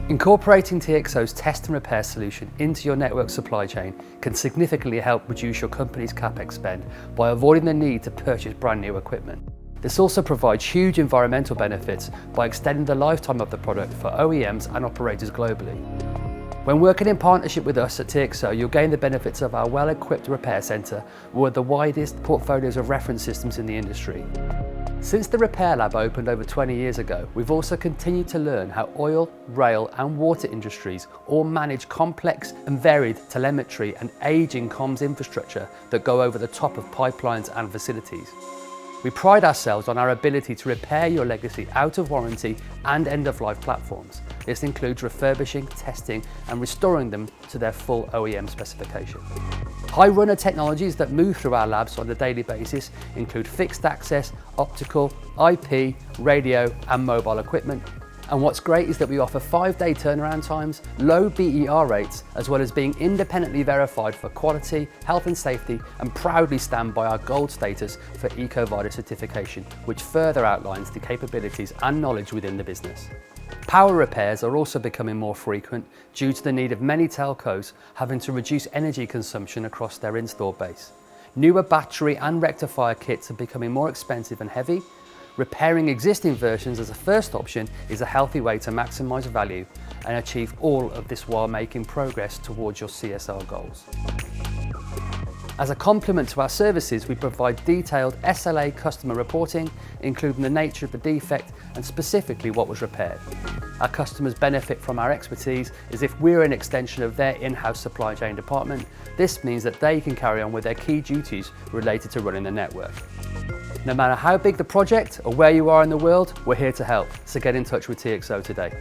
Incorporating TXO's test and repair solution into your network supply chain can significantly help reduce your company's CapEx spend by avoiding the need to purchase brand new equipment. This also provides huge environmental benefits by extending the lifetime of the product for OEMs and operators globally. When working in partnership with us at TXO, you'll gain the benefits of our well-equipped repair centre with the widest portfolios of reference systems in the industry. Since the Repair Lab opened over 20 years ago, we've also continued to learn how oil, rail and water industries all manage complex and varied telemetry and aging comms infrastructure that go over the top of pipelines and facilities. We pride ourselves on our ability to repair your legacy out of warranty and end-of-life platforms. This includes refurbishing, testing and restoring them to their full OEM specification. High runner technologies that move through our labs on a daily basis include fixed access, optical, IP, radio and mobile equipment. And what's great is that we offer 5-day turnaround times, low BER rates, as well as being independently verified for quality, health and safety, and proudly stand by our gold status for EcoVadis certification, which further outlines the capabilities and knowledge within the business. Power repairs are also becoming more frequent due to the need of many telcos having to reduce energy consumption across their install base. Newer battery and rectifier kits are becoming more expensive and heavy. Repairing existing versions as a first option is a healthy way to maximise value and achieve all of this while making progress towards your CSR goals. As a complement to our services, we provide detailed SLA customer reporting, including the nature of the defect and specifically what was repaired. Our customers benefit from our expertise as if we're an extension of their in-house supply chain department. This means that they can carry on with their key duties related to running the network. No matter how big the project or where you are in the world, we're here to help, so get in touch with TXO today.